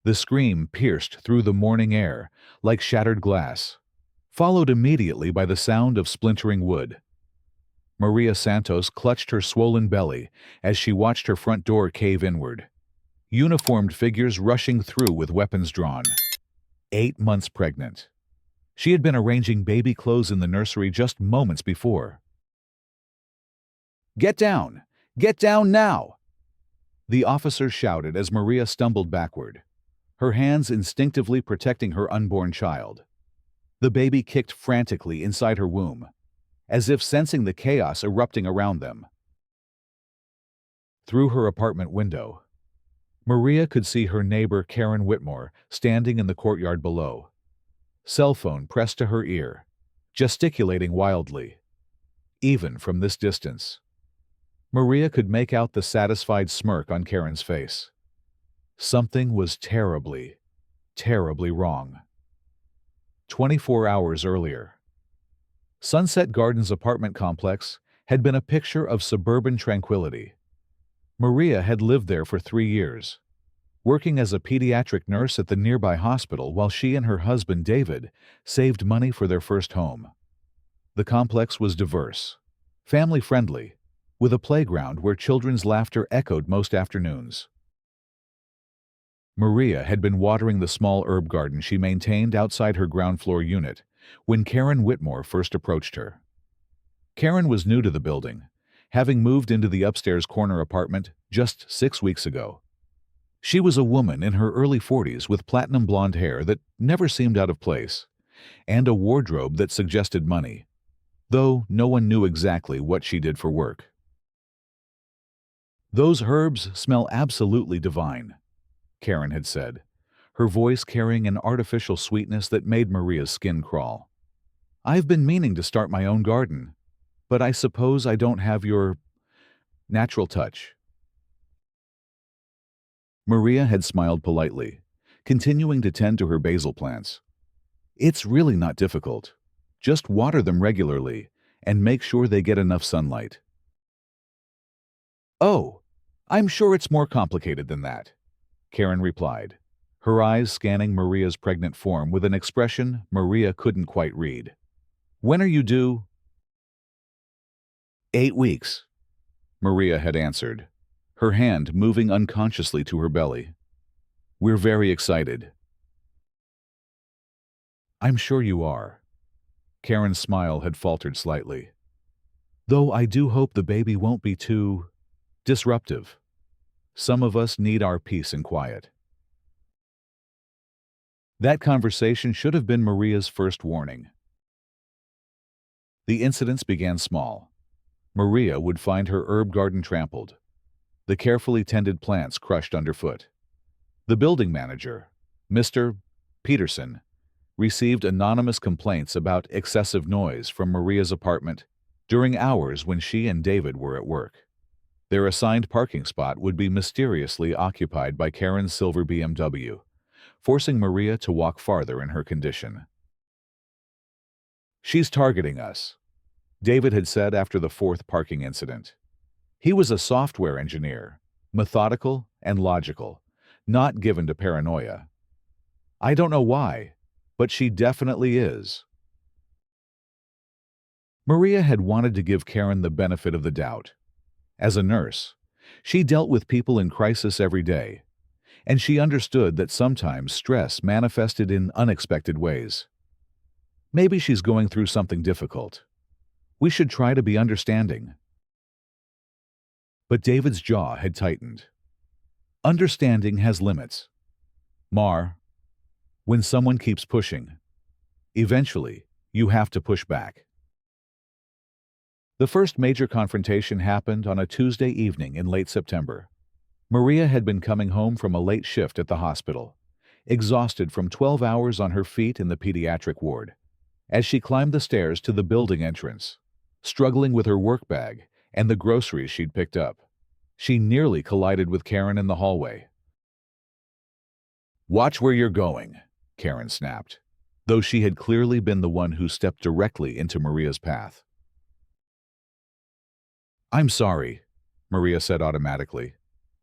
The scream pierced through the morning air like shattered glass, followed immediately by the sound of splintering wood. Maria Santos clutched her swollen belly as she watched her front door cave inward. Uniformed figures rushing through with weapons drawn. 8 months pregnant. She had been arranging baby clothes in the nursery just moments before. "Get down! Get down now!" The officer shouted as Maria stumbled backward, her hands instinctively protecting her unborn child. The baby kicked frantically inside her womb, as if sensing the chaos erupting around them. Through her apartment window, Maria could see her neighbor Karen Whitmore standing in the courtyard below, cell phone pressed to her ear, gesticulating wildly. Even from this distance, Maria could make out the satisfied smirk on Karen's face. Something was terribly, terribly wrong. 24 hours earlier, Sunset Gardens apartment complex had been a picture of suburban tranquility. Maria had lived there for 3 years, working as a pediatric nurse at the nearby hospital while she and her husband David saved money for their first home. The complex was diverse, family-friendly, with a playground where children's laughter echoed most afternoons. Maria had been watering the small herb garden she maintained outside her ground floor unit when Karen Whitmore first approached her. Karen was new to the building, having moved into the upstairs corner apartment just 6 weeks ago. She was a woman in her early 40s with platinum blonde hair that never seemed out of place, and a wardrobe that suggested money, though no one knew exactly what she did for work. "Those herbs smell absolutely divine," Karen had said, her voice carrying an artificial sweetness that made Maria's skin crawl. "I've been meaning to start my own garden, but I suppose I don't have your natural touch." Maria had smiled politely, continuing to tend to her basil plants. "It's really not difficult. Just water them regularly and make sure they get enough sunlight." "Oh, I'm sure it's more complicated than that," Karen replied, her eyes scanning Maria's pregnant form with an expression Maria couldn't quite read. "When are you due?" 8 weeks, Maria had answered, her hand moving unconsciously to her belly. "We're very excited." "I'm sure you are." Karen's smile had faltered slightly. "Though I do hope the baby won't be too disruptive. Some of us need our peace and quiet." That conversation should have been Maria's first warning. The incidents began small. Maria would find her herb garden trampled, the carefully tended plants crushed underfoot. The building manager, Mr. Peterson, received anonymous complaints about excessive noise from Maria's apartment during hours when she and David were at work. Their assigned parking spot would be mysteriously occupied by Karen's silver BMW, forcing Maria to walk farther in her condition. "She's targeting us," David had said after the 4th parking incident. He was a software engineer, methodical and logical, not given to paranoia. "I don't know why, but she definitely is." Maria had wanted to give Karen the benefit of the doubt. As a nurse, she dealt with people in crisis every day, and she understood that sometimes stress manifested in unexpected ways. "Maybe she's going through something difficult. We should try to be understanding." But David's jaw had tightened. Understanding has limits. Mar, when someone keeps pushing, eventually you have to push back. The first major confrontation happened on a Tuesday evening in late September. Maria had been coming home from a late shift at the hospital, exhausted from 12 hours on her feet in the pediatric ward. As she climbed the stairs to the building entrance, struggling with her work bag and the groceries she'd picked up, she nearly collided with Karen in the hallway. "Watch where you're going," Karen snapped, though she had clearly been the one who stepped directly into Maria's path. "I'm sorry," Maria said automatically,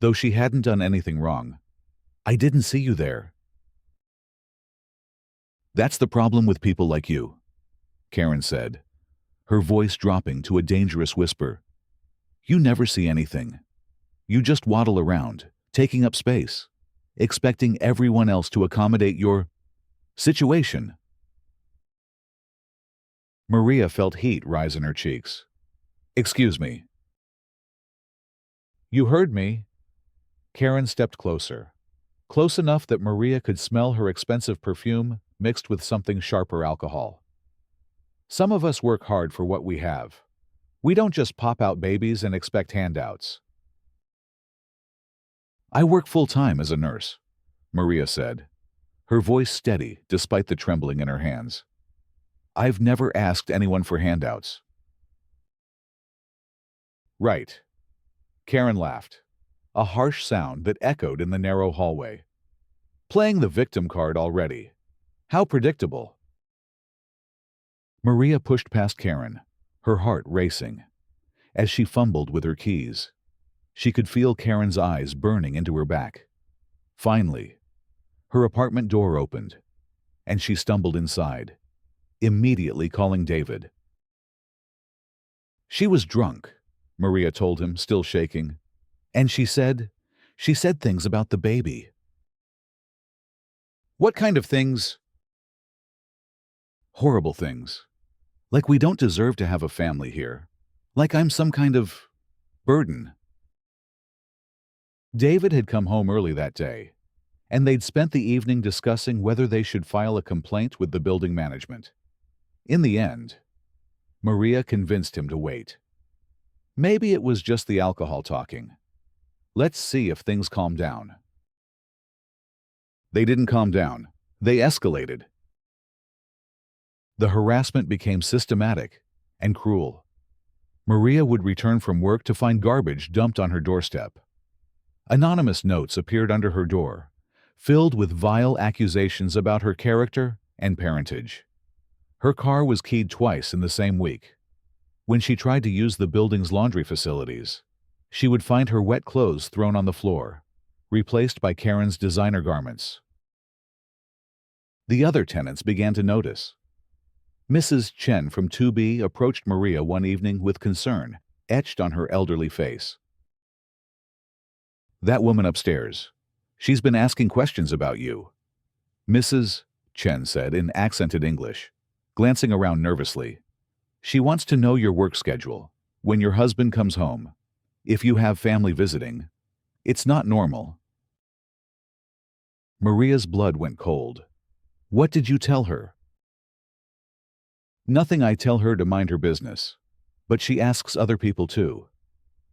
though she hadn't done anything wrong. "I didn't see you there." That's the problem with people like you, Karen said, her voice dropping to a dangerous whisper. You never see anything. You just waddle around, taking up space, expecting everyone else to accommodate your situation. Maria felt heat rise in her cheeks. Excuse me. You heard me. Karen stepped closer, close enough that Maria could smell her expensive perfume mixed with something sharper alcohol. Some of us work hard for what we have. We don't just pop out babies and expect handouts. I work full-time as a nurse, Maria said, her voice steady despite the trembling in her hands. I've never asked anyone for handouts. Right. Karen laughed, a harsh sound that echoed in the narrow hallway. Playing the victim card already. How predictable. Maria pushed past Karen, her heart racing. As she fumbled with her keys, she could feel Karen's eyes burning into her back. Finally, her apartment door opened, and she stumbled inside, immediately calling David. She was drunk, Maria told him, still shaking, and she said things about the baby. What kind of things? Horrible things. Like we don't deserve to have a family here. Like I'm some kind of burden. David had come home early that day, and they'd spent the evening discussing whether they should file a complaint with the building management. In the end, Maria convinced him to wait. Maybe it was just the alcohol talking. Let's see if things calm down. They didn't calm down. They escalated. The harassment became systematic and cruel. Maria would return from work to find garbage dumped on her doorstep. Anonymous notes appeared under her door, filled with vile accusations about her character and parentage. Her car was keyed twice in the same week. When she tried to use the building's laundry facilities, she would find her wet clothes thrown on the floor, replaced by Karen's designer garments. The other tenants began to notice. Mrs. Chen from 2B approached Maria one evening with concern etched on her elderly face. That woman upstairs. She's been asking questions about you, Mrs. Chen said in accented English, glancing around nervously. She wants to know your work schedule, when your husband comes home, if you have family visiting. It's not normal. Maria's blood went cold. What did you tell her? Nothing. I tell her to mind her business. But she asks other people too.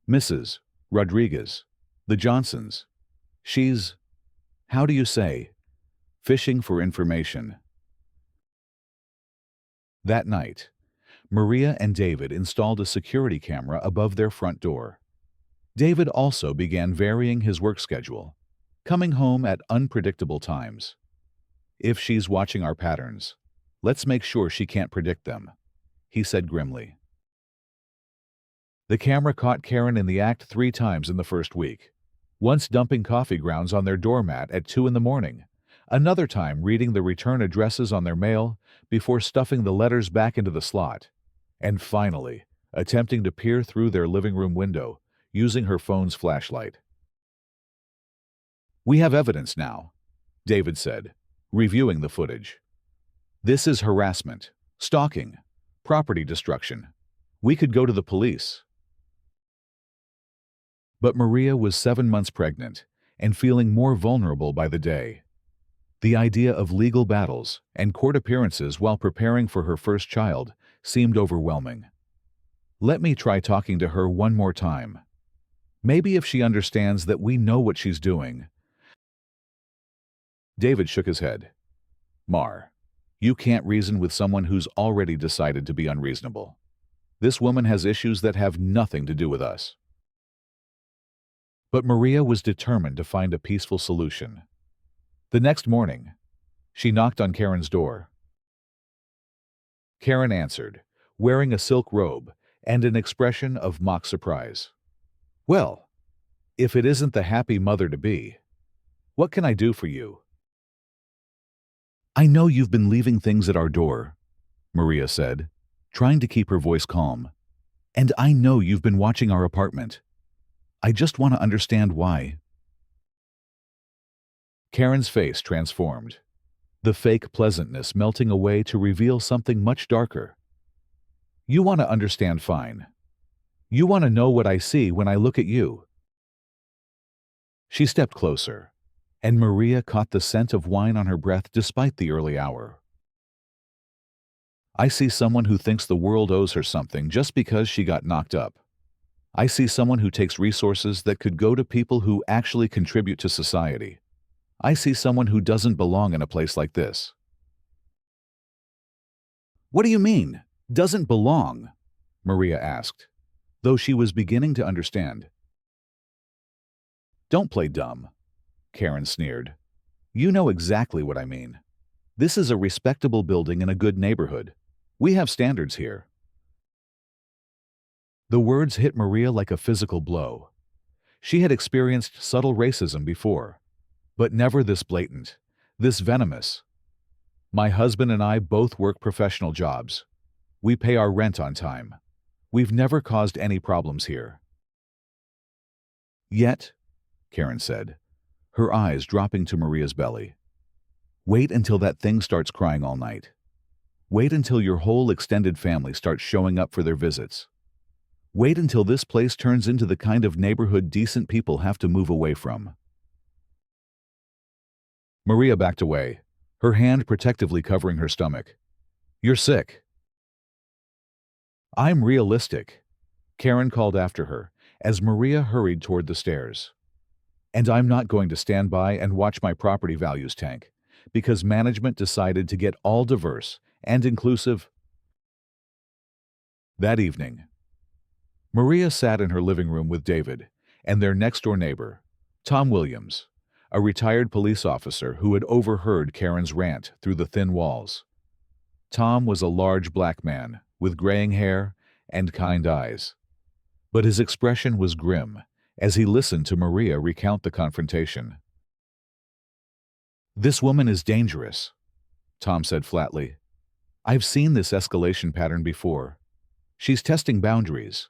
Mrs. Rodriguez, the Johnsons. She's, how do you say, fishing for information. That night, Maria and David installed a security camera above their front door. David also began varying his work schedule, coming home at unpredictable times. If she's watching our patterns, let's make sure she can't predict them, he said grimly. The camera caught Karen in the act 3 times in the first week. Once dumping coffee grounds on their doormat at 2 in the morning, another time reading the return addresses on their mail before stuffing the letters back into the slot, and finally, attempting to peer through their living room window using her phone's flashlight. We have evidence now, David said, reviewing the footage. This is harassment, stalking, property destruction. We could go to the police. But Maria was 7 months pregnant and feeling more vulnerable by the day. The idea of legal battles and court appearances while preparing for her first child seemed overwhelming. Let me try talking to her one more time. Maybe if she understands that we know what she's doing. David shook his head. Mar, you can't reason with someone who's already decided to be unreasonable. This woman has issues that have nothing to do with us. But Maria was determined to find a peaceful solution. The next morning, she knocked on Karen's door. Karen answered, wearing a silk robe and an expression of mock surprise. Well, if it isn't the happy mother-to-be, what can I do for you? I know you've been leaving things at our door, Maria said, trying to keep her voice calm. And I know you've been watching our apartment. I just want to understand why. Karen's face transformed, the fake pleasantness melting away to reveal something much darker. You want to understand fine. You want to know what I see when I look at you. She stepped closer, and Maria caught the scent of wine on her breath despite the early hour. I see someone who thinks the world owes her something just because she got knocked up. I see someone who takes resources that could go to people who actually contribute to society. I see someone who doesn't belong in a place like this. What do you mean, doesn't belong? Maria asked, though she was beginning to understand. Don't play dumb, Karen sneered. You know exactly what I mean. This is a respectable building in a good neighborhood. We have standards here. The words hit Maria like a physical blow. She had experienced subtle racism before, but never this blatant, this venomous. My husband and I both work professional jobs. We pay our rent on time. We've never caused any problems here. Yet, Karen said, her eyes dropping to Maria's belly. Wait until that thing starts crying all night. Wait until your whole extended family starts showing up for their visits. Wait until this place turns into the kind of neighborhood decent people have to move away from. Maria backed away, her hand protectively covering her stomach. You're sick. I'm realistic, Karen called after her as Maria hurried toward the stairs. And I'm not going to stand by and watch my property values tank because management decided to get all diverse and inclusive. That evening, Maria sat in her living room with David and their next-door neighbor, Tom Williams, a retired police officer who had overheard Karen's rant through the thin walls. Tom was a large black man with graying hair and kind eyes, but his expression was grim as he listened to Maria recount the confrontation. This woman is dangerous, Tom said flatly. I've seen this escalation pattern before. She's testing boundaries,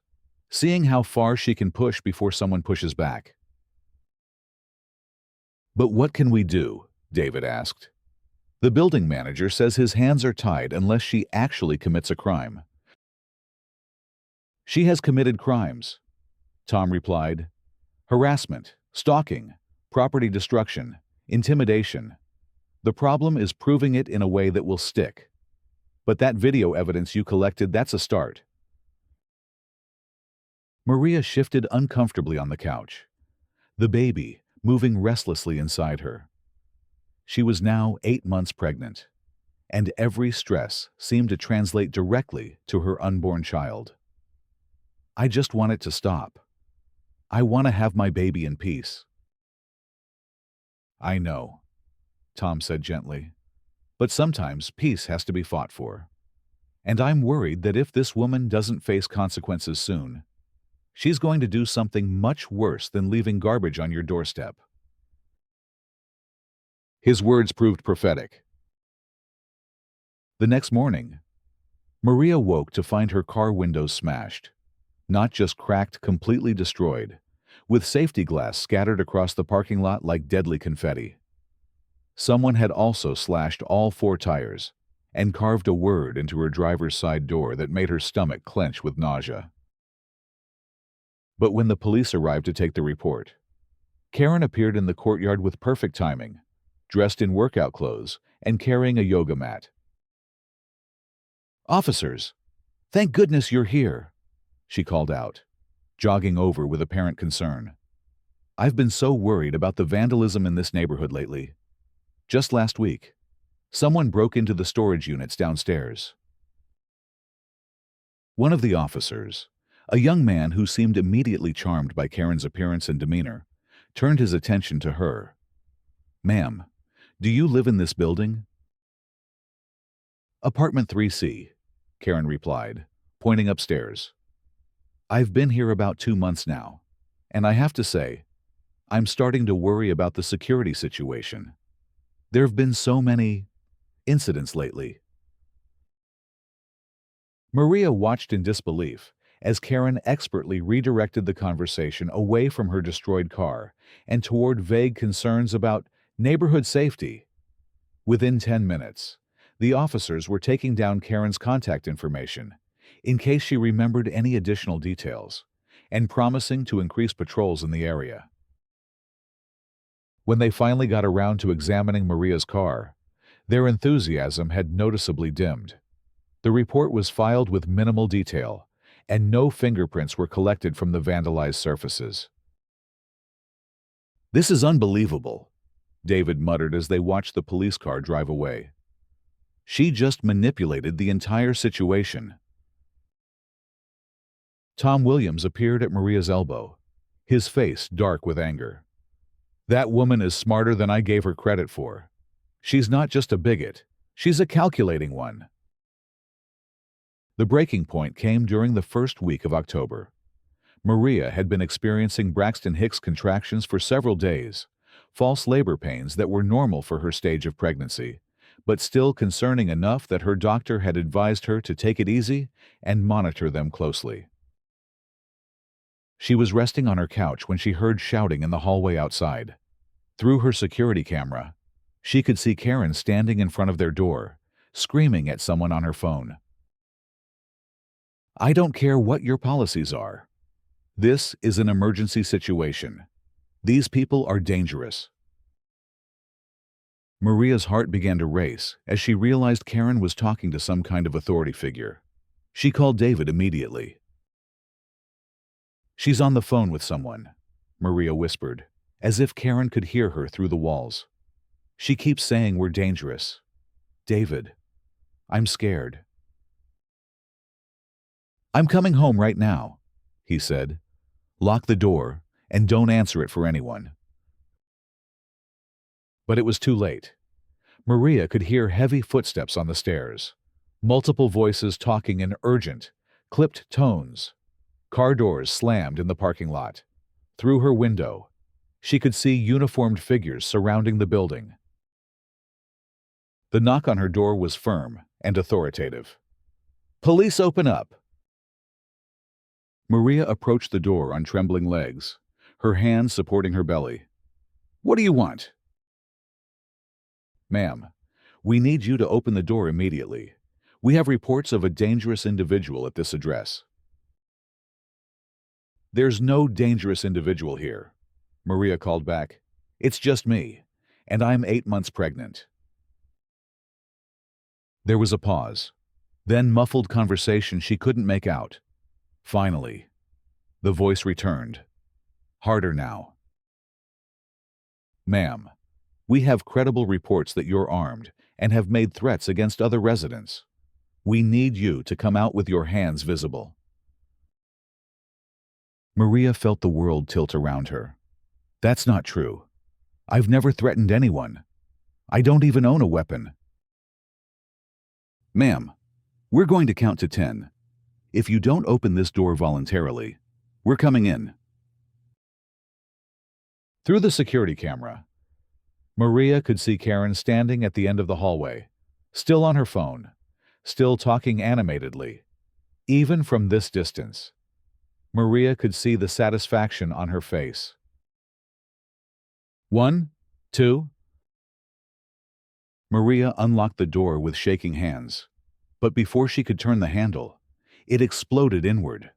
seeing how far she can push before someone pushes back. But what can we do? David asked. The building manager says his hands are tied unless she actually commits a crime. She has committed crimes, Tom replied. Harassment, stalking, property destruction, intimidation. The problem is proving it in a way that will stick. But that video evidence you collected, that's a start. Maria shifted uncomfortably on the couch, the baby moving restlessly inside her. She was now 8 months pregnant, and every stress seemed to translate directly to her unborn child. I just want it to stop. I want to have my baby in peace. I know, Tom said gently, but sometimes peace has to be fought for. And I'm worried that if this woman doesn't face consequences soon, she's going to do something much worse than leaving garbage on your doorstep. His words proved prophetic. The next morning, Maria woke to find her car windows smashed, not just cracked, completely destroyed, with safety glass scattered across the parking lot like deadly confetti. Someone had also slashed all 4 tires and carved a word into her driver's side door that made her stomach clench with nausea. But when the police arrived to take the report, Karen appeared in the courtyard with perfect timing, dressed in workout clothes and carrying a yoga mat. Officers, thank goodness you're here, she called out, jogging over with apparent concern. I've been so worried about the vandalism in this neighborhood lately. Just last week, someone broke into the storage units downstairs. One of the officers, a young man who seemed immediately charmed by Karen's appearance and demeanor, turned his attention to her. Ma'am, do you live in this building? Apartment 3C, Karen replied, pointing upstairs. I've been here about 2 months now, and I have to say, I'm starting to worry about the security situation. There have been so many incidents lately. Maria watched in disbelief as Karen expertly redirected the conversation away from her destroyed car and toward vague concerns about neighborhood safety. Within 10 minutes, the officers were taking down Karen's contact information in case she remembered any additional details, and promising to increase patrols in the area. When they finally got around to examining Maria's car, their enthusiasm had noticeably dimmed. The report was filed with minimal detail, and no fingerprints were collected from the vandalized surfaces. "This is unbelievable," David muttered as they watched the police car drive away. "She just manipulated the entire situation." Tom Williams appeared at Maria's elbow, his face dark with anger. "That woman is smarter than I gave her credit for. She's not just a bigot, she's a calculating one." The breaking point came during the first week of October. Maria had been experiencing Braxton Hicks contractions for several days, false labor pains that were normal for her stage of pregnancy, but still concerning enough that her doctor had advised her to take it easy and monitor them closely. She was resting on her couch when she heard shouting in the hallway outside. Through her security camera, she could see Karen standing in front of their door, screaming at someone on her phone. "I don't care what your policies are. This is an emergency situation. These people are dangerous." Maria's heart began to race as she realized Karen was talking to some kind of authority figure. She called David immediately. "She's on the phone with someone," Maria whispered, as if Karen could hear her through the walls. "She keeps saying we're dangerous. David, I'm scared." "I'm coming home right now," he said. "Lock the door and don't answer it for anyone." But it was too late. Maria could hear heavy footsteps on the stairs, multiple voices talking in urgent, clipped tones. Car doors slammed in the parking lot. Through her window, she could see uniformed figures surrounding the building. The knock on her door was firm and authoritative. "Police, open up!" Maria approached the door on trembling legs, her hands supporting her belly. "What do you want?" "Ma'am, we need you to open the door immediately. We have reports of a dangerous individual at this address." "There's no dangerous individual here," Maria called back. "It's just me, and I'm 8 months pregnant." There was a pause, then muffled conversation she couldn't make out. Finally, the voice returned, harder now. "Ma'am, we have credible reports that you're armed and have made threats against other residents. We need you to come out with your hands visible." Maria felt the world tilt around her. "That's not true. I've never threatened anyone. I don't even own a weapon." "Ma'am, we're going to count to 10. If you don't open this door voluntarily, we're coming in." Through the security camera, Maria could see Karen standing at the end of the hallway, still on her phone, still talking animatedly. Even from this distance, Maria could see the satisfaction on her face. "1, 2. Maria unlocked the door with shaking hands, but before she could turn the handle, it exploded inward.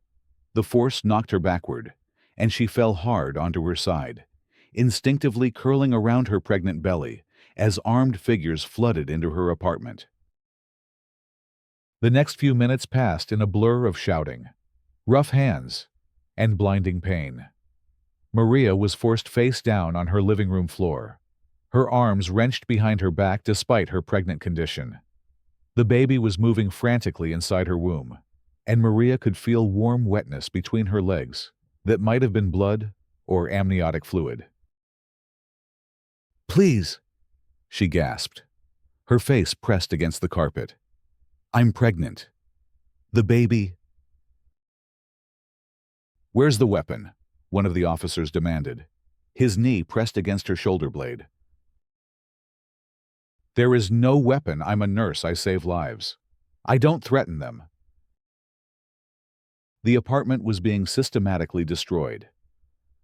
The force knocked her backward, and she fell hard onto her side, instinctively curling around her pregnant belly as armed figures flooded into her apartment. The next few minutes passed in a blur of shouting, rough hands, and blinding pain. Maria was forced face down on her living room floor, her arms wrenched behind her back despite her pregnant condition. The baby was moving frantically inside her womb, and Maria could feel warm wetness between her legs that might have been blood or amniotic fluid. "Please," she gasped, her face pressed against the carpet. "I'm pregnant. The baby—" "Where's the weapon?" one of the officers demanded, his knee pressed against her shoulder blade. There is no weapon. I'm a nurse. I save lives. I don't threaten them. The apartment was being systematically destroyed.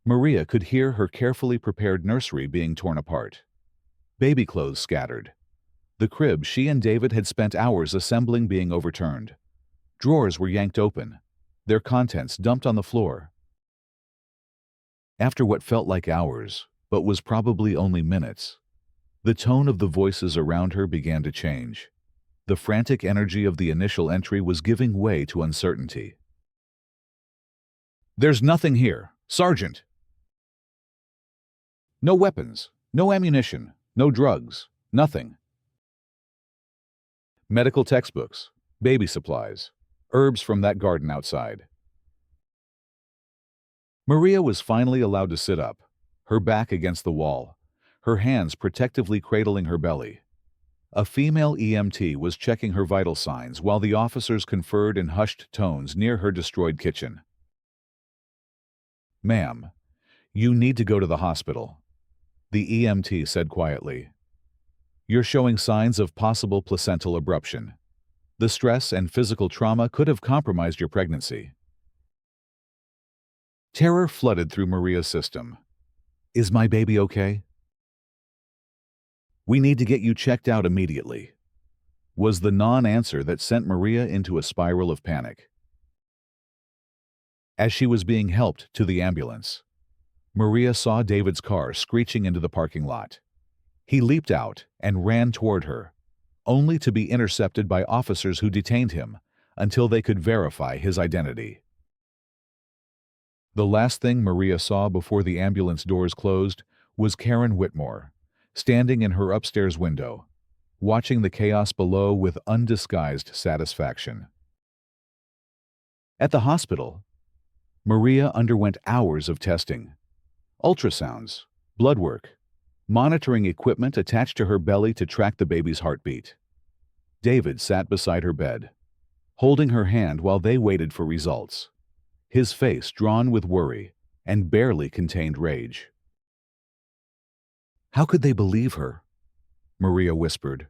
Maria could hear her carefully prepared nursery being torn apart. Baby clothes scattered. The crib she and David had spent hours assembling being overturned. Drawers were yanked open, their contents dumped on the floor. After what felt like hours, but was probably only minutes, the tone of the voices around her began to change. The frantic energy of the initial entry was giving way to uncertainty. There's nothing here, Sergeant. No weapons, no ammunition, no drugs, nothing. Medical textbooks, baby supplies, herbs from that garden outside. Maria was finally allowed to sit up, her back against the wall, her hands protectively cradling her belly. A female EMT was checking her vital signs while the officers conferred in hushed tones near her destroyed kitchen. Ma'am, you need to go to the hospital, the EMT said quietly. You're showing signs of possible placental abruption. The stress and physical trauma could have compromised your pregnancy. Terror flooded through Maria's system. Is my baby okay? We need to get you checked out immediately, was the non-answer that sent Maria into a spiral of panic. As she was being helped to the ambulance, Maria saw David's car screeching into the parking lot. He leaped out and ran toward her, only to be intercepted by officers who detained him until they could verify his identity. The last thing Maria saw before the ambulance doors closed was Karen Whitmore, standing in her upstairs window, watching the chaos below with undisguised satisfaction. At the hospital, Maria underwent hours of testing. Ultrasounds, blood work, monitoring equipment attached to her belly to track the baby's heartbeat. David sat beside her bed, holding her hand while they waited for results, his face drawn with worry and barely contained rage. How could they believe her? Maria whispered.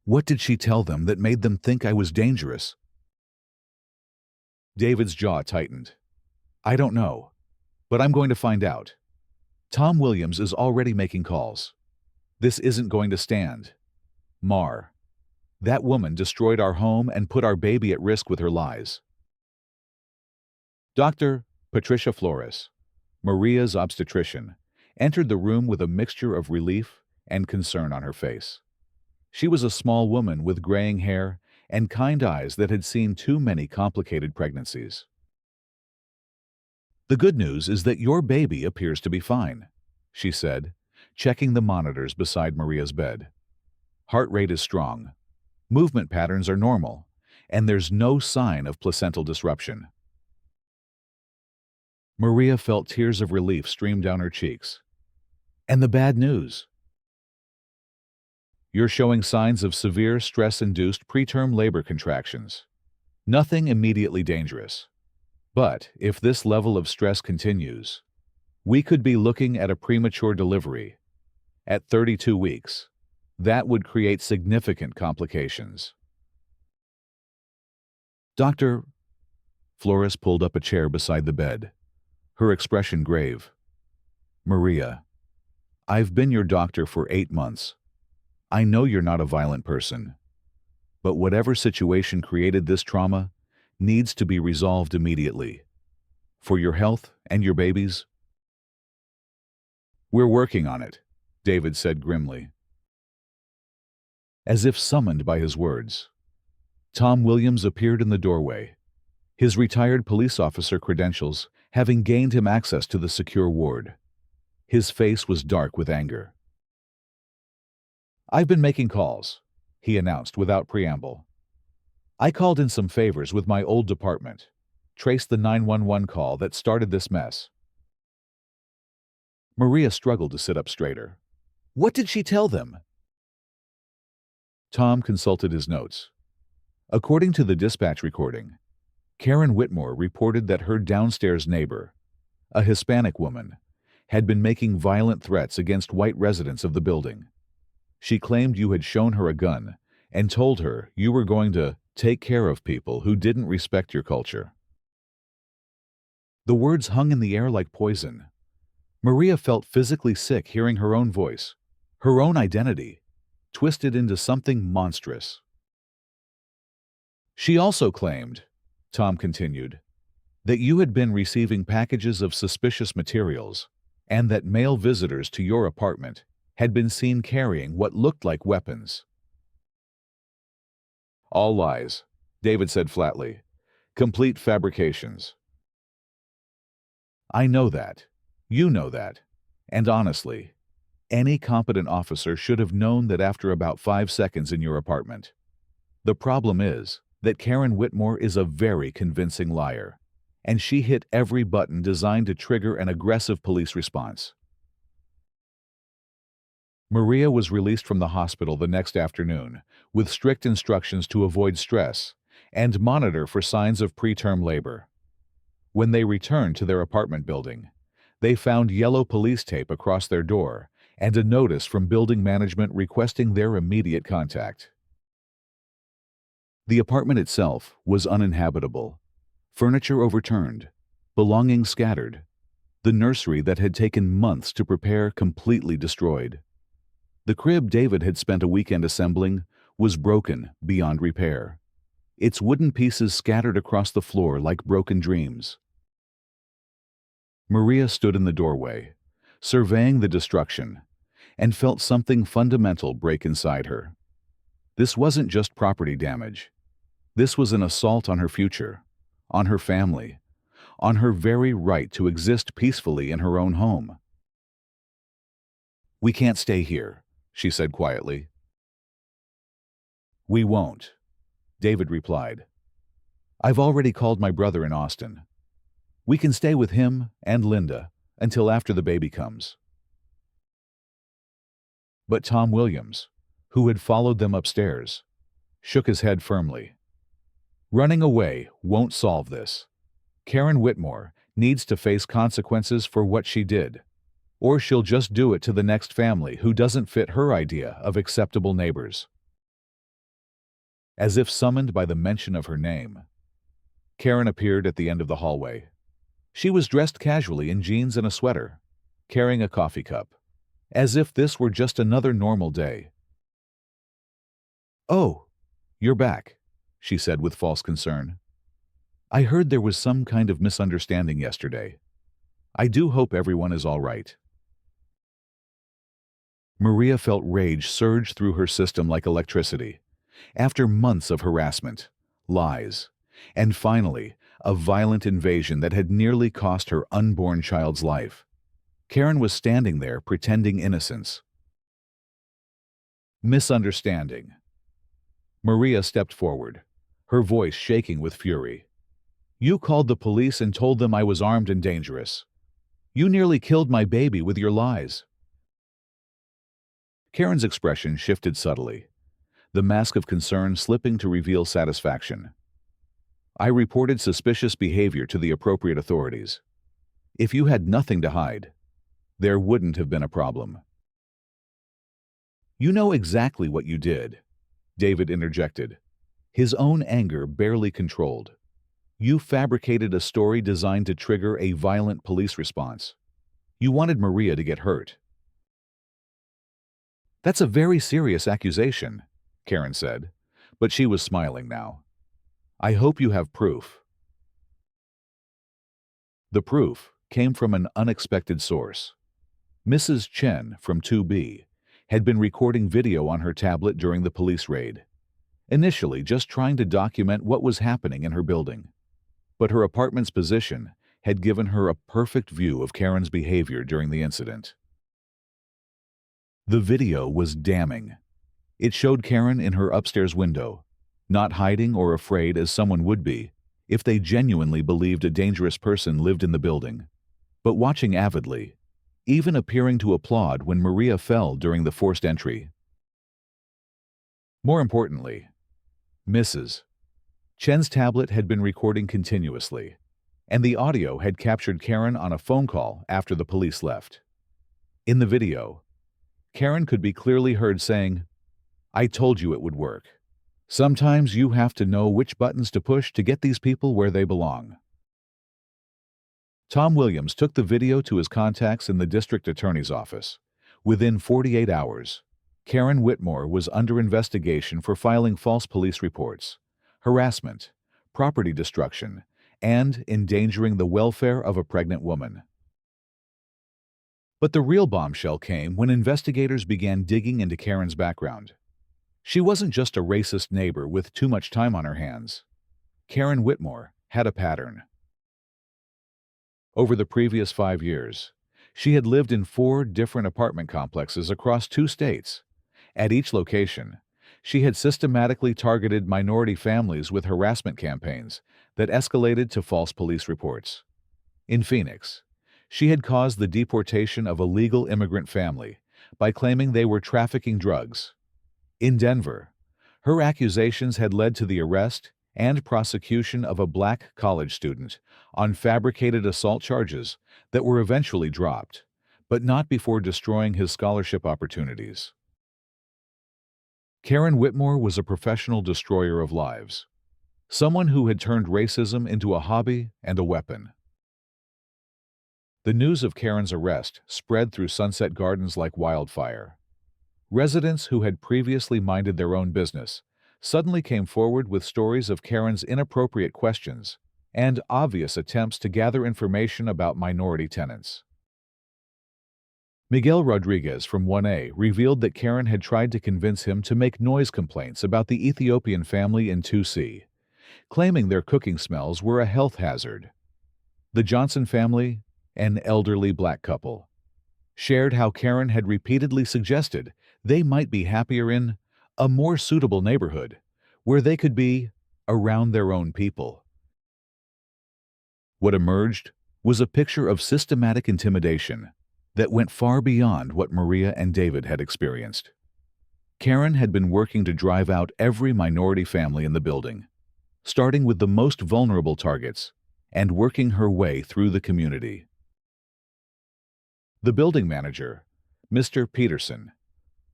What did she tell them that made them think I was dangerous? David's jaw tightened. I don't know, but I'm going to find out. Tom Williams is already making calls. This isn't going to stand. Mar. That woman destroyed our home and put our baby at risk with her lies. Dr. Patricia Flores, Maria's obstetrician, entered the room with a mixture of relief and concern on her face. She was a small woman with graying hair and kind eyes that had seen too many complicated pregnancies. The good news is that your baby appears to be fine, she said, checking the monitors beside Maria's bed. Heart rate is strong, movement patterns are normal, and there's no sign of placental disruption. Maria felt tears of relief stream down her cheeks. And the bad news? You're showing signs of severe stress-induced preterm labor contractions. Nothing immediately dangerous. But if this level of stress continues, we could be looking at a premature delivery. At 32 weeks, that would create significant complications. Dr. Flores pulled up a chair beside the bed, her expression grave. Maria, I've been your doctor for 8 months. I know you're not a violent person, but whatever situation created this trauma needs to be resolved immediately. For your health and your baby's. We're working on it, David said grimly. As if summoned by his words, Tom Williams appeared in the doorway, his retired police officer credentials having gained him access to the secure ward. His face was dark with anger. I've been making calls, he announced without preamble. I called in some favors with my old department, traced the 911 call that started this mess. Maria struggled to sit up straighter. What did she tell them? Tom consulted his notes. According to the dispatch recording, Karen Whitmore reported that her downstairs neighbor, a Hispanic woman, had been making violent threats against white residents of the building. She claimed you had shown her a gun and told her you were going to take care of people who didn't respect your culture. The words hung in the air like poison. Maria felt physically sick hearing her own voice, her own identity, twisted into something monstrous. She also claimed, Tom continued, that you had been receiving packages of suspicious materials and that male visitors to your apartment had been seen carrying what looked like weapons. All lies, David said flatly. Complete fabrications. I know that. You know that. And honestly, any competent officer should have known that after about 5 seconds in your apartment. The problem is that Karen Whitmore is a very convincing liar, and she hit every button designed to trigger an aggressive police response. Maria was released from the hospital the next afternoon, with strict instructions to avoid stress and monitor for signs of preterm labor. When they returned to their apartment building, they found yellow police tape across their door and a notice from building management requesting their immediate contact. The apartment itself was uninhabitable, furniture overturned, belongings scattered, the nursery that had taken months to prepare completely destroyed. The crib David had spent a weekend assembling was broken beyond repair, its wooden pieces scattered across the floor like broken dreams. Maria stood in the doorway, surveying the destruction, and felt something fundamental break inside her. This wasn't just property damage. This was an assault on her future, on her family, on her very right to exist peacefully in her own home. "We can't stay here," she said quietly. "We won't," David replied. "I've already called my brother in Austin. We can stay with him and Linda until after the baby comes." But Tom Williams, who had followed them upstairs, shook his head firmly. "Running away won't solve this. Karen Whitmore needs to face consequences for what she did, or she'll just do it to the next family who doesn't fit her idea of acceptable neighbors." As if summoned by the mention of her name, Karen appeared at the end of the hallway. She was dressed casually in jeans and a sweater, carrying a coffee cup, as if this were just another normal day. "Oh, you're back," she said with false concern. "I heard there was some kind of misunderstanding yesterday. I do hope everyone is all right." Maria felt rage surge through her system like electricity. After months of harassment, lies, and finally, a violent invasion that had nearly cost her unborn child's life, Karen was standing there pretending innocence. Misunderstanding. Maria stepped forward, her voice shaking with fury. "You called the police and told them I was armed and dangerous. You nearly killed my baby with your lies." Karen's expression shifted subtly, the mask of concern slipping to reveal satisfaction. "I reported suspicious behavior to the appropriate authorities. If you had nothing to hide, there wouldn't have been a problem." "You know exactly what you did," David interjected, his own anger barely controlled. "You fabricated a story designed to trigger a violent police response. You wanted Maria to get hurt." "That's a very serious accusation," Karen said, but she was smiling now. "I hope you have proof." The proof came from an unexpected source. Mrs. Chen from 2B had been recording video on her tablet during the police raid, initially just trying to document what was happening in her building. But her apartment's position had given her a perfect view of Karen's behavior during the incident. The video was damning. It showed Karen in her upstairs window, not hiding or afraid as someone would be if they genuinely believed a dangerous person lived in the building, but watching avidly, even appearing to applaud when Maria fell during the forced entry. More importantly, Mrs. Chen's tablet had been recording continuously, and the audio had captured Karen on a phone call after the police left. In the video, Karen could be clearly heard saying, "I told you it would work. Sometimes you have to know which buttons to push to get these people where they belong." Tom Williams took the video to his contacts in the district attorney's office. Within 48 hours, Karen Whitmore was under investigation for filing false police reports, harassment, property destruction, and endangering the welfare of a pregnant woman. But the real bombshell came when investigators began digging into Karen's background. She wasn't just a racist neighbor with too much time on her hands. Karen Whitmore had a pattern. Over the previous 5 years, she had lived in 4 different apartment complexes across 2 states. At each location, she had systematically targeted minority families with harassment campaigns that escalated to false police reports. In Phoenix, she had caused the deportation of a legal immigrant family by claiming they were trafficking drugs. In Denver, her accusations had led to the arrest and prosecution of a black college student on fabricated assault charges that were eventually dropped, but not before destroying his scholarship opportunities. Karen Whitmore was a professional destroyer of lives, someone who had turned racism into a hobby and a weapon. The news of Karen's arrest spread through Sunset Gardens like wildfire. Residents who had previously minded their own business suddenly came forward with stories of Karen's inappropriate questions and obvious attempts to gather information about minority tenants. Miguel Rodriguez from 1A revealed that Karen had tried to convince him to make noise complaints about the Ethiopian family in 2C, claiming their cooking smells were a health hazard. The Johnson family, an elderly black couple, shared how Karen had repeatedly suggested they might be happier in a more suitable neighborhood, where they could be around their own people. What emerged was a picture of systematic intimidation that went far beyond what Maria and David had experienced. Karen had been working to drive out every minority family in the building, starting with the most vulnerable targets and working her way through the community. The building manager, Mr. Peterson,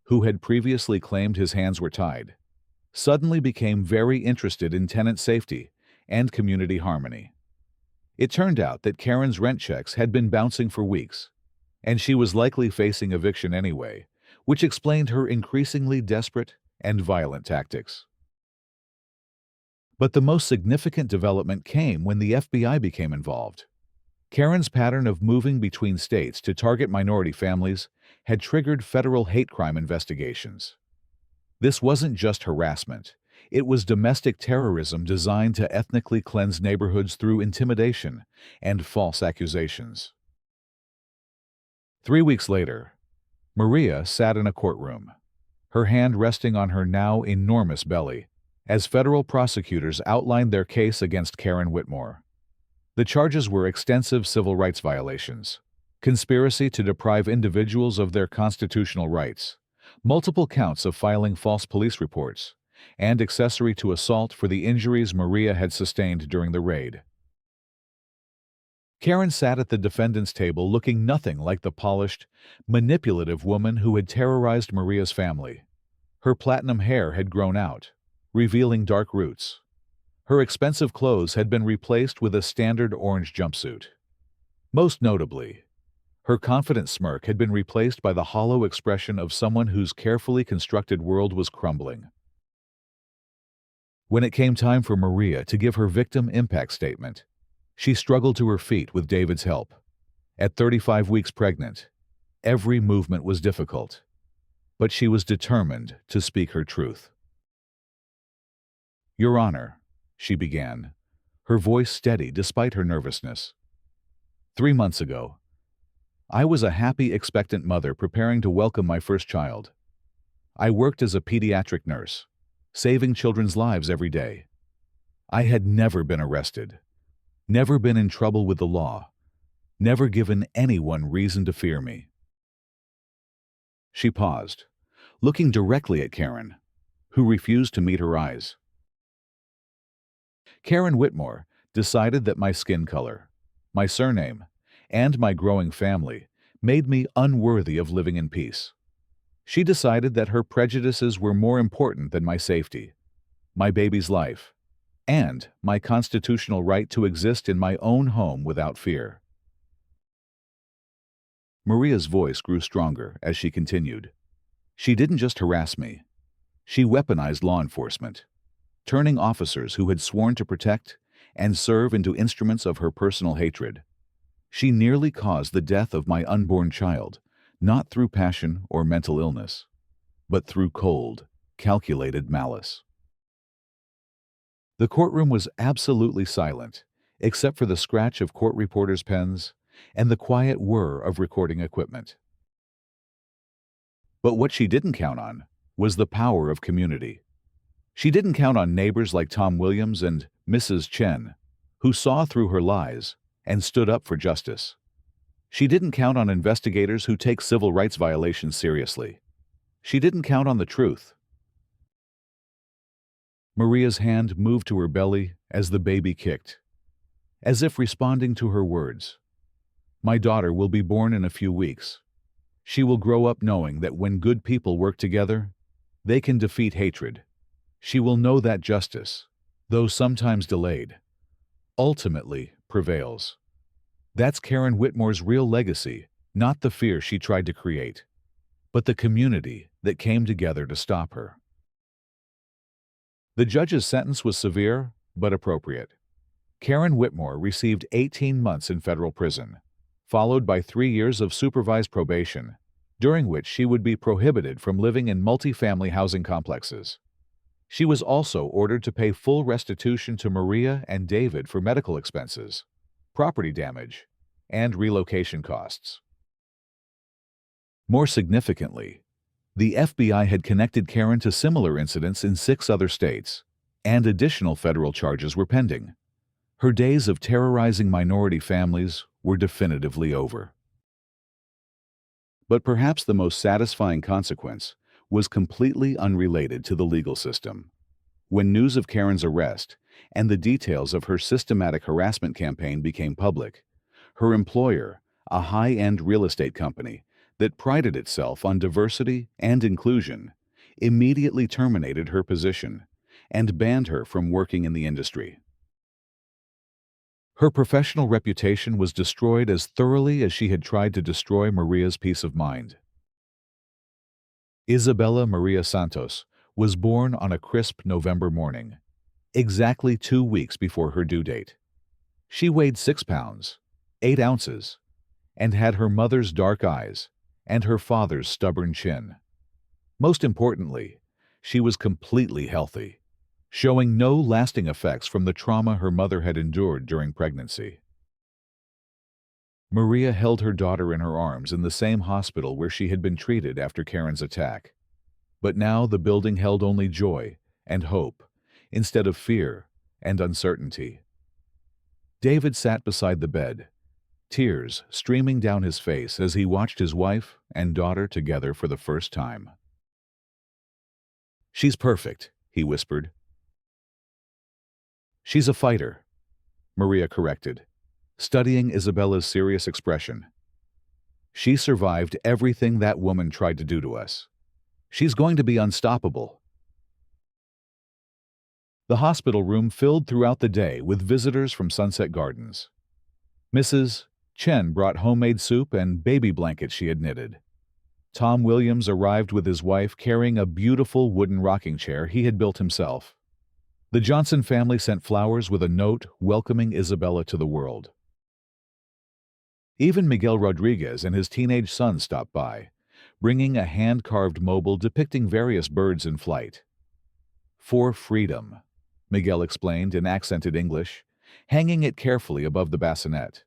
who had previously claimed his hands were tied, suddenly became very interested in tenant safety and community harmony. It turned out that Karen's rent checks had been bouncing for weeks, and she was likely facing eviction anyway, which explained her increasingly desperate and violent tactics. But the most significant development came when the FBI became involved. Karen's pattern of moving between states to target minority families had triggered federal hate crime investigations. This wasn't just harassment. It was domestic terrorism designed to ethnically cleanse neighborhoods through intimidation and false accusations. 3 weeks later, Maria sat in a courtroom, her hand resting on her now enormous belly, as federal prosecutors outlined their case against Karen Whitmore. The charges were extensive civil rights violations, conspiracy to deprive individuals of their constitutional rights, multiple counts of filing false police reports, and accessory to assault for the injuries Maria had sustained during the raid. Karen sat at the defendant's table looking nothing like the polished, manipulative woman who had terrorized Maria's family. Her platinum hair had grown out, revealing dark roots. Her expensive clothes had been replaced with a standard orange jumpsuit. Most notably, her confident smirk had been replaced by the hollow expression of someone whose carefully constructed world was crumbling. When it came time for Maria to give her victim impact statement, she struggled to her feet with David's help. At 35 weeks pregnant, every movement was difficult, but she was determined to speak her truth. "Your Honor," she began, her voice steady despite her nervousness. 3 months ago, I was a happy, expectant mother preparing to welcome my first child. I worked as a pediatric nurse, saving children's lives every day. I had never been arrested, never been in trouble with the law, never given anyone reason to fear me. She paused, looking directly at Karen, who refused to meet her eyes. Karen Whitmore decided that my skin color, my surname, and my growing family made me unworthy of living in peace. She decided that her prejudices were more important than my safety, my baby's life, and my constitutional right to exist in my own home without fear. Maria's voice grew stronger as she continued. She didn't just harass me. She weaponized law enforcement, turning officers who had sworn to protect and serve into instruments of her personal hatred. She nearly caused the death of my unborn child, not through passion or mental illness, but through cold, calculated malice. The courtroom was absolutely silent, except for the scratch of court reporters' pens and the quiet whir of recording equipment. But what she didn't count on was the power of community. She didn't count on neighbors like Tom Williams and Mrs. Chen, who saw through her lies and stood up for justice. She didn't count on investigators who take civil rights violations seriously. She didn't count on the truth. Maria's hand moved to her belly as the baby kicked, as if responding to her words. My daughter will be born in a few weeks. She will grow up knowing that when good people work together, they can defeat hatred. She will know that justice, though sometimes delayed, ultimately prevails. That's Karen Whitmore's real legacy, not the fear she tried to create, but the community that came together to stop her. The judge's sentence was severe, but appropriate. Karen Whitmore received 18 months in federal prison, followed by 3 years of supervised probation, during which she would be prohibited from living in multifamily housing complexes. She was also ordered to pay full restitution to Maria and David for medical expenses, property damage, and relocation costs. More significantly, the FBI had connected Karen to similar incidents in 6 other states, and additional federal charges were pending. Her days of terrorizing minority families were definitively over. But perhaps the most satisfying consequence was completely unrelated to the legal system. When news of Karen's arrest and the details of her systematic harassment campaign became public, her employer, a high-end real estate company that prided itself on diversity and inclusion, immediately terminated her position and banned her from working in the industry. Her professional reputation was destroyed as thoroughly as she had tried to destroy Maria's peace of mind. Isabella Maria Santos was born on a crisp November morning, exactly 2 weeks before her due date. She weighed 6 pounds, 8 ounces, and had her mother's dark eyes and her father's stubborn chin. Most importantly, she was completely healthy, showing no lasting effects from the trauma her mother had endured during pregnancy. Maria held her daughter in her arms in the same hospital where she had been treated after Karen's attack. But now the building held only joy and hope, instead of fear and uncertainty. David sat beside the bed, tears streaming down his face as he watched his wife and daughter together for the first time. "She's perfect," he whispered. "She's a fighter," Maria corrected, studying Isabella's serious expression. "She survived everything that woman tried to do to us. She's going to be unstoppable." The hospital room filled throughout the day with visitors from Sunset Gardens. Mrs. Chen brought homemade soup and baby blankets she had knitted. Tom Williams arrived with his wife carrying a beautiful wooden rocking chair he had built himself. The Johnson family sent flowers with a note welcoming Isabella to the world. Even Miguel Rodriguez and his teenage son stopped by, bringing a hand-carved mobile depicting various birds in flight. "For freedom," Miguel explained in accented English, hanging it carefully above the bassinet.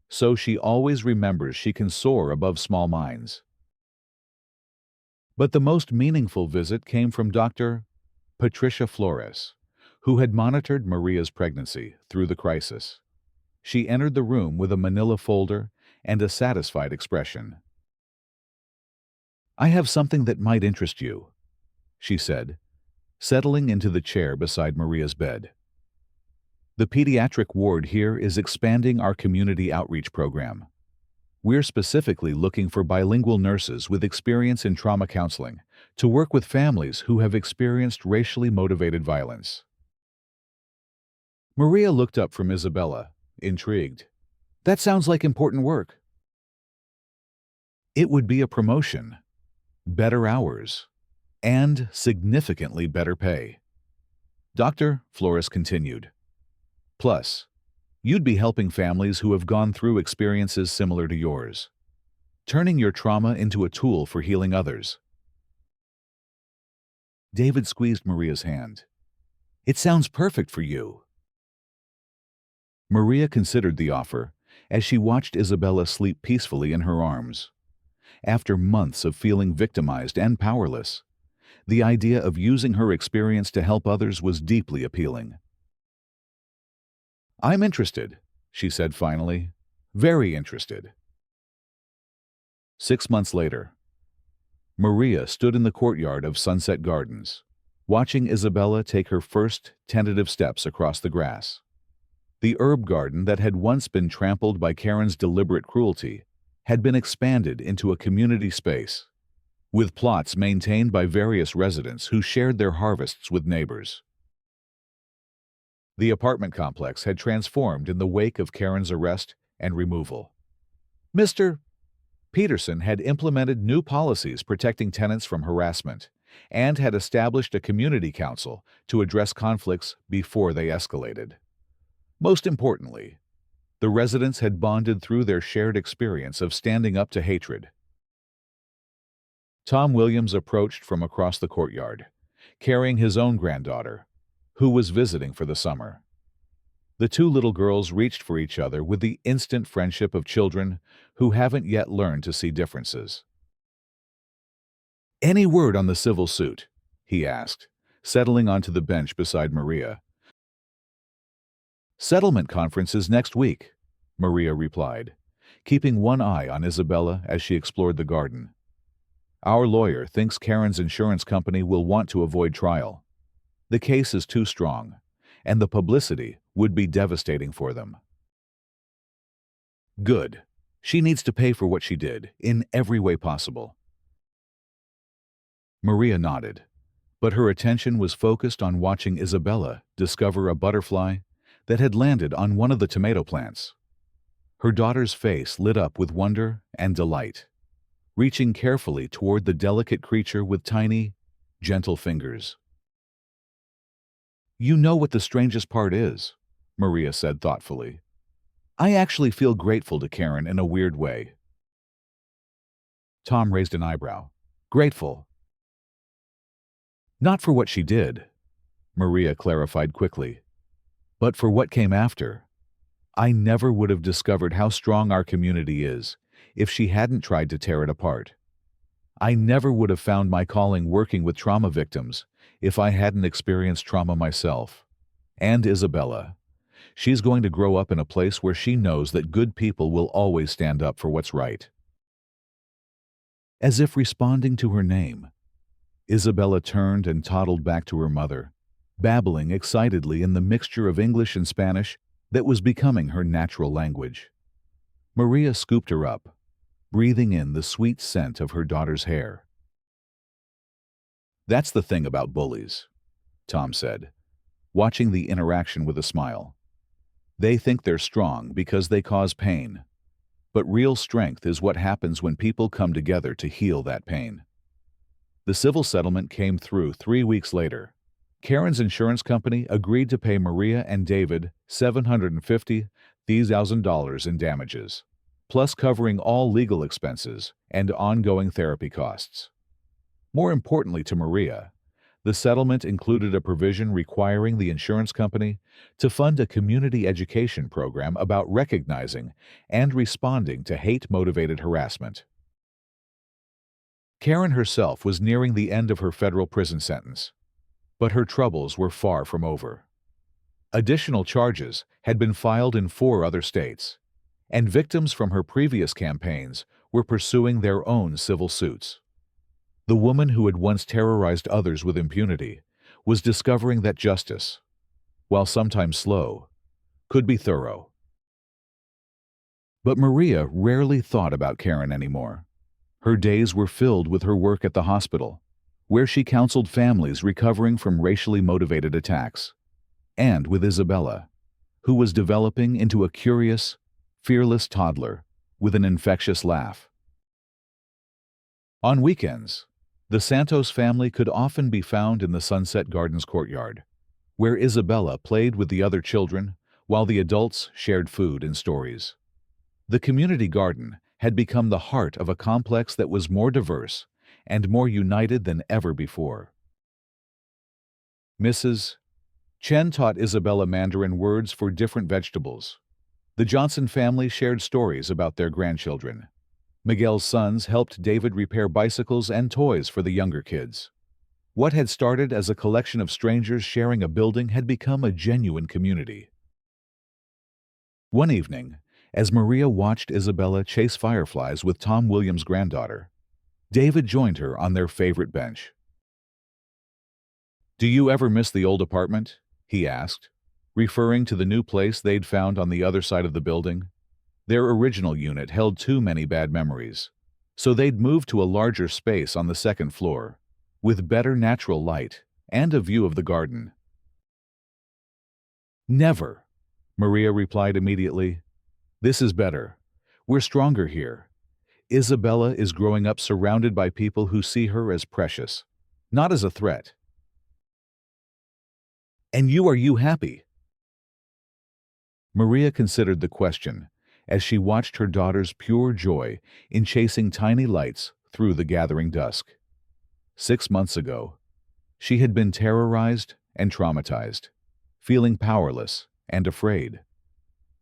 "So she always remembers she can soar above small minds." But the most meaningful visit came from Dr. Patricia Flores, who had monitored Maria's pregnancy through the crisis. She entered the room with a manila folder and a satisfied expression. "I have something that might interest you," she said, settling into the chair beside Maria's bed. "The pediatric ward here is expanding our community outreach program. We're specifically looking for bilingual nurses with experience in trauma counseling to work with families who have experienced racially motivated violence." Maria looked up from Isabella, intrigued. "That sounds like important work." "It would be a promotion, better hours, and significantly better pay." Dr. Flores continued. "Plus, you'd be helping families who have gone through experiences similar to yours, turning your trauma into a tool for healing others." David squeezed Maria's hand. "It sounds perfect for you." Maria considered the offer as she watched Isabella sleep peacefully in her arms. After months of feeling victimized and powerless, the idea of using her experience to help others was deeply appealing. "I'm interested," she said finally. "Very interested." 6 months later, Maria stood in the courtyard of Sunset Gardens, watching Isabella take her first tentative steps across the grass. The herb garden that had once been trampled by Karen's deliberate cruelty had been expanded into a community space, with plots maintained by various residents who shared their harvests with neighbors. The apartment complex had transformed in the wake of Karen's arrest and removal. Mr. Peterson had implemented new policies protecting tenants from harassment and had established a community council to address conflicts before they escalated. Most importantly, the residents had bonded through their shared experience of standing up to hatred. Tom Williams approached from across the courtyard, carrying his own granddaughter, who was visiting for the summer. The two little girls reached for each other with the instant friendship of children who haven't yet learned to see differences. "Any word on the civil suit?" he asked, settling onto the bench beside Maria. "Settlement conference is next week," Maria replied, keeping one eye on Isabella as she explored the garden. "Our lawyer thinks Karen's insurance company will want to avoid trial. The case is too strong, and the publicity would be devastating for them." "Good. She needs to pay for what she did, in every way possible." Maria nodded, but her attention was focused on watching Isabella discover a butterfly that had landed on one of the tomato plants. Her daughter's face lit up with wonder and delight, reaching carefully toward the delicate creature with tiny, gentle fingers. "You know what the strangest part is," Maria said thoughtfully. "I actually feel grateful to Karen in a weird way." Tom raised an eyebrow. "Grateful?" "Not for what she did," Maria clarified quickly, "but for what came after. I never would have discovered how strong our community is if she hadn't tried to tear it apart. I never would have found my calling working with trauma victims if I hadn't experienced trauma myself. And Isabella, she's going to grow up in a place where she knows that good people will always stand up for what's right." As if responding to her name, Isabella turned and toddled back to her mother, babbling excitedly in the mixture of English and Spanish that was becoming her natural language. Maria scooped her up, breathing in the sweet scent of her daughter's hair. "That's the thing about bullies," Tom said, watching the interaction with a smile. "They think they're strong because they cause pain. But real strength is what happens when people come together to heal that pain." The civil settlement came through 3 weeks later. Karen's insurance company agreed to pay Maria and David $750,000 in damages, plus covering all legal expenses and ongoing therapy costs. More importantly to Maria, the settlement included a provision requiring the insurance company to fund a community education program about recognizing and responding to hate-motivated harassment. Karen herself was nearing the end of her federal prison sentence, but her troubles were far from over. Additional charges had been filed in 4 other states, and victims from her previous campaigns were pursuing their own civil suits. The woman who had once terrorized others with impunity was discovering that justice, while sometimes slow, could be thorough. But Maria rarely thought about Karen anymore. Her days were filled with her work at the hospital, where she counseled families recovering from racially motivated attacks, and with Isabella, who was developing into a curious, fearless toddler with an infectious laugh. On weekends, the Santos family could often be found in the Sunset Gardens courtyard, where Isabella played with the other children while the adults shared food and stories. The community garden had become the heart of a complex that was more diverse and more united than ever before. Mrs. Chen taught Isabella Mandarin words for different vegetables. The Johnson family shared stories about their grandchildren. Miguel's sons helped David repair bicycles and toys for the younger kids. What had started as a collection of strangers sharing a building had become a genuine community. One evening, as Maria watched Isabella chase fireflies with Tom Williams' granddaughter, David joined her on their favorite bench. "Do you ever miss the old apartment?" he asked, referring to the new place they'd found on the other side of the building. Their original unit held too many bad memories, so they'd moved to a larger space on the second floor, with better natural light and a view of the garden. "Never," Maria replied immediately. "This is better. We're stronger here. Isabella is growing up surrounded by people who see her as precious, not as a threat." "And are you happy?" Maria considered the question as she watched her daughter's pure joy in chasing tiny lights through the gathering dusk. 6 months ago, she had been terrorized and traumatized, feeling powerless and afraid.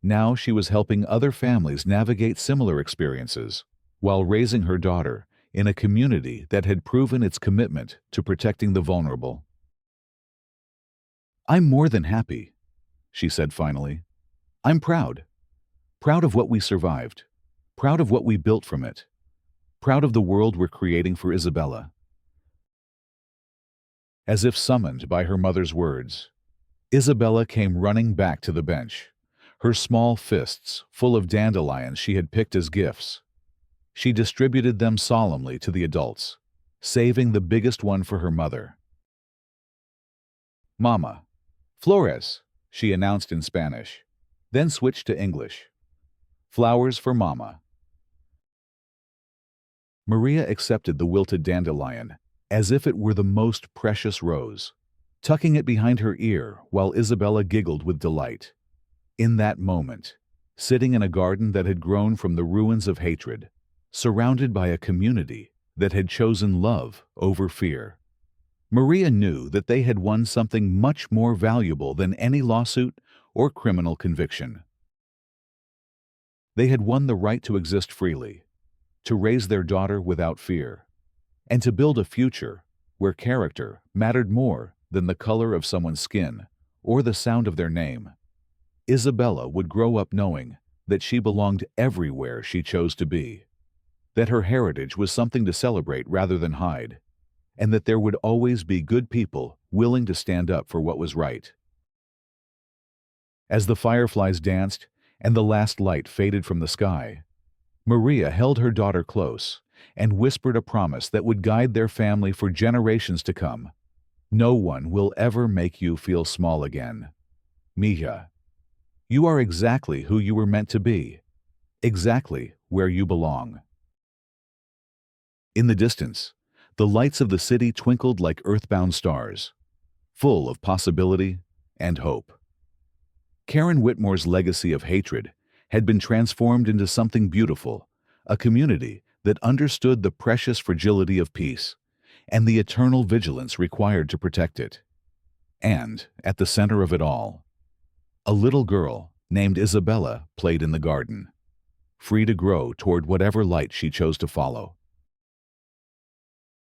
Now she was helping other families navigate similar experiences while raising her daughter in a community that had proven its commitment to protecting the vulnerable. "I'm more than happy," she said finally. "I'm proud. Proud of what we survived. Proud of what we built from it. Proud of the world we're creating for Isabella." As if summoned by her mother's words, Isabella came running back to the bench, her small fists full of dandelions she had picked as gifts. She distributed them solemnly to the adults, saving the biggest one for her mother. "Mama, flores," she announced in Spanish, then switched to English. "Flowers for Mama." Maria accepted the wilted dandelion as if it were the most precious rose, tucking it behind her ear while Isabella giggled with delight. In that moment, sitting in a garden that had grown from the ruins of hatred, surrounded by a community that had chosen love over fear, Maria knew that they had won something much more valuable than any lawsuit or criminal conviction. They had won the right to exist freely, to raise their daughter without fear, and to build a future where character mattered more than the color of someone's skin or the sound of their name. Isabella would grow up knowing that she belonged everywhere she chose to be, that her heritage was something to celebrate rather than hide, and that there would always be good people willing to stand up for what was right. As the fireflies danced and the last light faded from the sky, Maria held her daughter close and whispered a promise that would guide their family for generations to come. "No one will ever make you feel small again. Mija, you are exactly who you were meant to be, exactly where you belong." In the distance, the lights of the city twinkled like earthbound stars, full of possibility and hope. Karen Whitmore's legacy of hatred had been transformed into something beautiful, a community that understood the precious fragility of peace and the eternal vigilance required to protect it. And, at the center of it all, a little girl named Isabella played in the garden, free to grow toward whatever light she chose to follow.